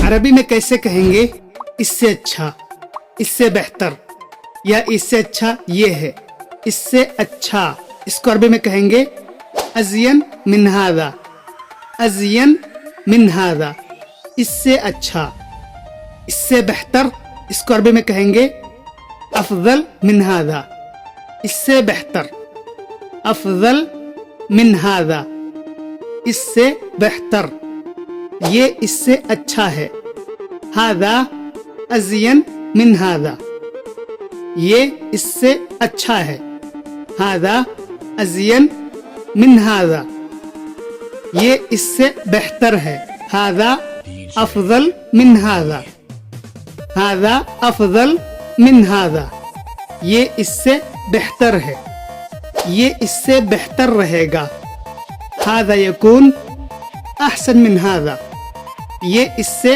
عربی میں کیسے کہیں گے اس سے اچھا، اس سے بہتر، یا اس سے اچھا یہ ہے، اس سے اچھا، اس کو عربی میں کہیں گے ازین من ھذا، ازین من ھذا، اس سے اچھا، اس سے بہتر، اس کو عربی میں کہیں گے افضل من ھذا، اس سے بہتر، افضل من ھذا، اس سے بہتر، یہ اس سے اچھا ہے، ھذا ازین من ھذا، یہ اس سے اچھا ہے، ھذا ازین من ھذا، یہ اس سے بہتر ہے، ھذا افضل من ھذا، ھذا افضل من ھذا، یہ اس سے بہتر ہے، یہ اس سے بہتر رہے گا، ھذا یکون احسن من ھذا، یہ اس سے